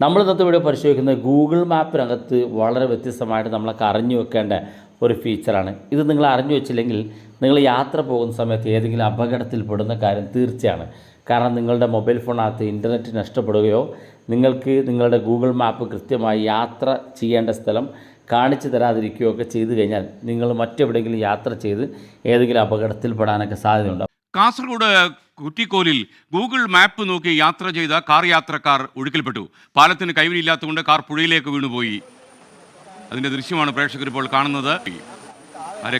നമ്മൾ ഇന്നത്തെ വീഡിയോ പരിശോധിക്കുന്നത് ഗൂഗിൾ മാപ്പിനകത്ത് വളരെ വ്യത്യസ്തമായിട്ട് നമ്മളൊക്കെ അറിഞ്ഞു വെക്കേണ്ട ഒരു ഫീച്ചറാണ്. ഇത് നിങ്ങൾ അറിഞ്ഞു വെച്ചില്ലെങ്കിൽ നിങ്ങൾ യാത്ര പോകുന്ന സമയത്ത് ഏതെങ്കിലും അപകടത്തിൽ പെടുന്ന കാര്യം തീർച്ചയാണ്. കാരണം നിങ്ങളുടെ മൊബൈൽ ഫോണിനകത്ത് ഇൻ്റർനെറ്റ് നഷ്ടപ്പെടുകയോ നിങ്ങൾക്ക് നിങ്ങളുടെ ഗൂഗിൾ മാപ്പ് കൃത്യമായി യാത്ര ചെയ്യേണ്ട സ്ഥലം കാണിച്ചു തരാതിരിക്കുകയോ ഒക്കെ ചെയ്തു കഴിഞ്ഞാൽ നിങ്ങൾ മറ്റെവിടെയെങ്കിലും യാത്ര ചെയ്ത് ഏതെങ്കിലും അപകടത്തിൽ പെടാനൊക്കെ സാധ്യതയുണ്ട്. കാസർഗോഡ് കുറ്റിക്കോലിൽ ഗൂഗിൾ മാപ്പ് നോക്കി യാത്ര ചെയ്ത കാർ യാത്രക്കാർ ഒഴുക്കിൽപ്പെട്ടു. പാലത്തിന് കൈവരിയില്ലാത്തതുകൊണ്ട് കാർ പുഴയിലേക്ക് വീണുപോയി. അതിൻ്റെ ദൃശ്യമാണ് പ്രേക്ഷകർ ഇപ്പോൾ കാണുന്നത്.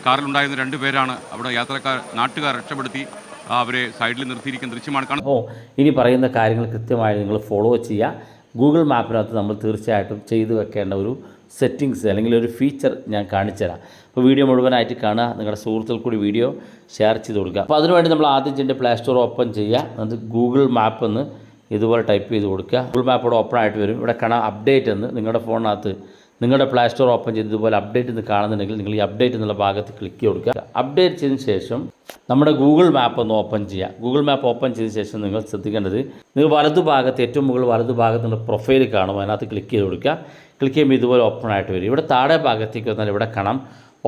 കാറിലുണ്ടായിരുന്ന 2 പേരാണ് അവിടെ നാട്ടുകാർ രക്ഷപ്പെടുത്തി അവരെ സൈഡിൽ നിർത്തിയിരിക്കുന്ന ദൃശ്യമാണ് കാണുന്നത്. ഇനി പറയുന്ന കാര്യങ്ങൾ കൃത്യമായി നിങ്ങൾ ഫോളോ ചെയ്യുക. ഗൂഗിൾ മാപ്പിനകത്ത് നമ്മൾ തീർച്ചയായിട്ടും ചെയ്തു വെക്കേണ്ട ഒരു സെറ്റിങ്സ് അല്ലെങ്കിൽ ഒരു ഫീച്ചർ ഞാൻ കാണിച്ചു തരാം. അപ്പോൾ വീഡിയോ മുഴുവനായിട്ട് കാണുക, നിങ്ങളുടെ സുഹൃത്തുക്കൾ കൂടി വീഡിയോ ഷെയർ ചെയ്ത് കൊടുക്കുക. അപ്പോൾ അതിനുവേണ്ടി നമ്മൾ ആദ്യം ചെയ്യേണ്ട പ്ലേ സ്റ്റോർ ഓപ്പൺ ചെയ്യുക. അത് ഗൂഗിൾ മാപ്പ് എന്ന് ഇതുപോലെ ടൈപ്പ് ചെയ്ത് കൊടുക്കുക. ഗൂഗിൾ മാപ്പ് ഇവിടെ ഓപ്പൺ ആയിട്ട് വരും. ഇവിടെ കാണാം അപ്ഡേറ്റ് എന്ന്. നിങ്ങളുടെ ഫോണിനകത്ത് നിങ്ങളുടെ പ്ലേ സ്റ്റോർ ഓപ്പൺ ചെയ്ത് ഇതുപോലെ അപ്ഡേറ്റ് എന്ന് കാണുന്നുണ്ടെങ്കിൽ നിങ്ങൾ ഈ അപ്ഡേറ്റ് എന്നുള്ള ഭാഗത്ത് ക്ലിക്ക് ചെയ്ത് കൊടുക്കുക. അപ്ഡേറ്റ് ചെയ്തതിന് ശേഷം നമ്മുടെ ഗൂഗിൾ മാപ്പ് ഒന്ന് ഓപ്പൺ ചെയ്യുക. ഗൂഗിൾ മാപ്പ് ഓപ്പൺ ചെയ്ത ശേഷം നിങ്ങൾ ശ്രദ്ധിക്കേണ്ടത്, നിങ്ങൾ വലതുഭാഗത്ത് ഏറ്റവും മുകളിൽ വലതുഭാഗത്ത് നിങ്ങളുടെ പ്രൊഫൈൽ കാണും. അതിനകത്ത് ക്ലിക്ക് ചെയ്ത് കൊടുക്കുക. ക്ലിക്ക് ചെയ്യുമ്പോൾ ഇതുപോലെ ഓപ്പൺ ആയിട്ട് വരും. ഇവിടെ താഴെ ഭാഗത്തേക്ക് വന്നാൽ ഇവിടെ കാണാം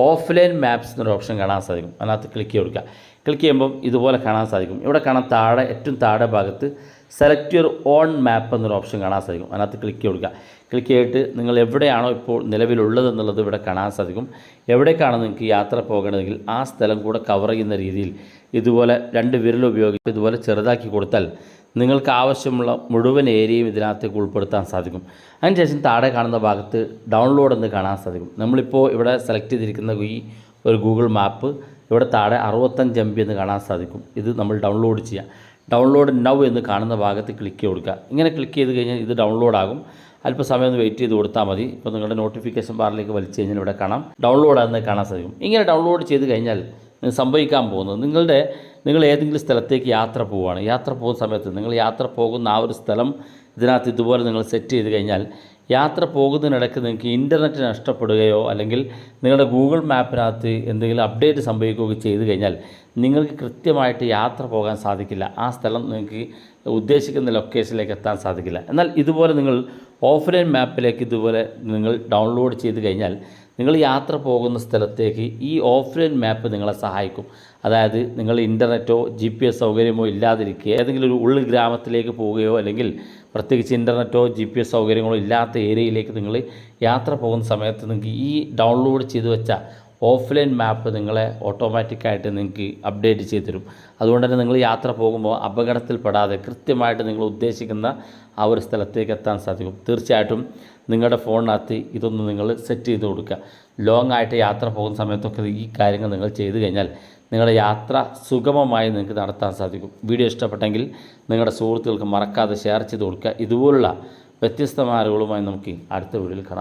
ഓഫ്ലൈൻ മാപ്സ് എന്നൊരു ഓപ്ഷൻ കാണാൻ സാധിക്കും. അതിനകത്ത് ക്ലിക്ക് ചെയ്ത് കൊടുക്കുക. ക്ലിക്ക് ചെയ്യുമ്പം ഇതുപോലെ കാണാൻ സാധിക്കും. ഇവിടെ കാണാൻ ഏറ്റവും താഴെ ഭാഗത്ത് സെലക്ട് യുവർ ഓൺ മാപ്പ് എന്നൊരു ഓപ്ഷൻ കാണാൻ സാധിക്കും. അതിനകത്ത് ക്ലിക്ക് കൊടുക്കുക. ക്ലിക്ക് ചെയ്തിട്ട് നിങ്ങൾ എവിടെയാണോ ഇപ്പോൾ നിലവിലുള്ളത് എന്നുള്ളത് ഇവിടെ കാണാൻ സാധിക്കും. എവിടേക്കാണ് നിങ്ങൾക്ക് യാത്ര പോകേണ്ടതെങ്കിൽ ആ സ്ഥലം കൂടെ കവർ ചെയ്യുന്ന രീതിയിൽ ഇതുപോലെ 2 വിരൽ ഉപയോഗിച്ച് ഇതുപോലെ ചെറുതാക്കി കൊടുത്താൽ നിങ്ങൾക്ക് ആവശ്യമുള്ള മുഴുവൻ ഏരിയയും ഇതിനകത്തേക്ക് ഉൾപ്പെടുത്താൻ സാധിക്കും. അതിനുശേഷം താഴെ കാണുന്ന ഭാഗത്ത് ഡൗൺലോഡ് എന്ന് കാണാൻ സാധിക്കും. നമ്മളിപ്പോൾ ഇവിടെ സെലക്ട് ചെയ്തിരിക്കുന്ന ഈ ഒരു ഗൂഗിൾ മാപ്പ് ഇവിടെ താഴെ 65 MB എന്ന് കാണാൻ സാധിക്കും. ഇത് നമ്മൾ ഡൗൺലോഡ് ചെയ്യുക. ഡൗൺലോഡ് നൗ എന്ന് കാണുന്ന ഭാഗത്ത് ക്ലിക്ക് കൊടുക്കുക. ഇങ്ങനെ ക്ലിക്ക് ചെയ്ത് കഴിഞ്ഞാൽ ഇത് ഡൗൺലോഡ് ആകും. അല്പസമയം ഒന്ന് വെയിറ്റ് ചെയ്ത് കൊടുത്താൽ മതി. ഇപ്പോൾ നിങ്ങളുടെ നോട്ടിഫിക്കേഷൻ ബാറിലേക്ക് വലിച്ചു കഴിഞ്ഞാൽ ഇവിടെ കാണാം ഡൗൺലോഡ് ആണെന്ന് കാണാൻ സാധിക്കും. ഇങ്ങനെ ഡൗൺലോഡ് ചെയ്ത് കഴിഞ്ഞാൽ സംഭവിക്കാൻ പോകുന്നത് നിങ്ങൾ ഏതെങ്കിലും സ്ഥലത്തേക്ക് യാത്ര പോവുകയാണ്. യാത്ര പോകുന്ന സമയത്ത് നിങ്ങൾ യാത്ര പോകുന്ന ആ ഒരു സ്ഥലം ഇതിനകത്ത് ഇതുപോലെ നിങ്ങൾ സെറ്റ് ചെയ്ത് കഴിഞ്ഞാൽ യാത്ര പോകുന്നതിനിടയ്ക്ക് നിങ്ങൾക്ക് ഇൻ്റർനെറ്റ് നഷ്ടപ്പെടുകയോ അല്ലെങ്കിൽ നിങ്ങളുടെ ഗൂഗിൾ മാപ്പിനകത്ത് എന്തെങ്കിലും അപ്ഡേറ്റ് സംഭവിക്കുകയോ ചെയ്തു കഴിഞ്ഞാൽ നിങ്ങൾക്ക് കൃത്യമായിട്ട് യാത്ര പോകാൻ സാധിക്കില്ല. ആ സ്ഥലം നിങ്ങൾക്ക് ഉദ്ദേശിക്കുന്ന ലൊക്കേഷനിലേക്ക് എത്താൻ സാധിക്കില്ല. എന്നാൽ ഇതുപോലെ നിങ്ങൾ ഓഫ്ലൈൻ മാപ്പിലേക്ക് ഇതുപോലെ നിങ്ങൾ ഡൗൺലോഡ് ചെയ്ത് കഴിഞ്ഞാൽ നിങ്ങൾ യാത്ര പോകുന്ന സ്ഥലത്തേക്ക് ഈ ഓഫ്ലൈൻ മാപ്പ് നിങ്ങളെ സഹായിക്കും. അതായത് നിങ്ങൾ ഇൻ്റർനെറ്റോ GPS സൗകര്യമോ ഇല്ലാതിരിക്കുക ഏതെങ്കിലും ഒരു ഉൾ ഗ്രാമത്തിലേക്ക് പോവുകയോ അല്ലെങ്കിൽ പ്രത്യേകിച്ച് ഇൻ്റർനെറ്റോ GPS സൗകര്യങ്ങളോ ഇല്ലാത്ത ഏരിയയിലേക്ക് നിങ്ങൾ യാത്ര പോകുന്ന സമയത്ത് നിങ്ങൾക്ക് ഈ ഡൗൺലോഡ് ചെയ്ത് വെച്ച ഓഫ്ലൈൻ മാപ്പ് നിങ്ങളെ ഓട്ടോമാറ്റിക്കായിട്ട് നിങ്ങൾക്ക് അപ്ഡേറ്റ് ചെയ്ത് തരും. അതുകൊണ്ട് തന്നെ നിങ്ങൾ യാത്ര പോകുമ്പോൾ അപകടത്തിൽപ്പെടാതെ കൃത്യമായിട്ട് നിങ്ങൾ ഉദ്ദേശിക്കുന്ന ആ ഒരു സ്ഥലത്തേക്ക് എത്താൻ സാധിക്കും. തീർച്ചയായിട്ടും നിങ്ങളുടെ ഫോണിനകത്ത് ഇതൊന്ന് നിങ്ങൾ സെറ്റ് ചെയ്ത് കൊടുക്കുക. ലോങ് ആയിട്ട് യാത്ര പോകുന്ന സമയത്തൊക്കെ ഈ കാര്യങ്ങൾ നിങ്ങൾ ചെയ്തു കഴിഞ്ഞാൽ നിങ്ങളുടെ യാത്ര സുഗമമായി നിങ്ങൾക്ക് നടത്താൻ സാധിക്കും. വീഡിയോ ഇഷ്ടപ്പെട്ടെങ്കിൽ നിങ്ങളുടെ സുഹൃത്തുക്കൾക്ക് മറക്കാതെ ഷെയർ ചെയ്ത് കൊടുക്കുക. ഇതുപോലുള്ള വ്യത്യസ്തമായ അറിവുകളുമായി നമുക്ക് അടുത്ത വീഡിയോയിൽ കാണാം.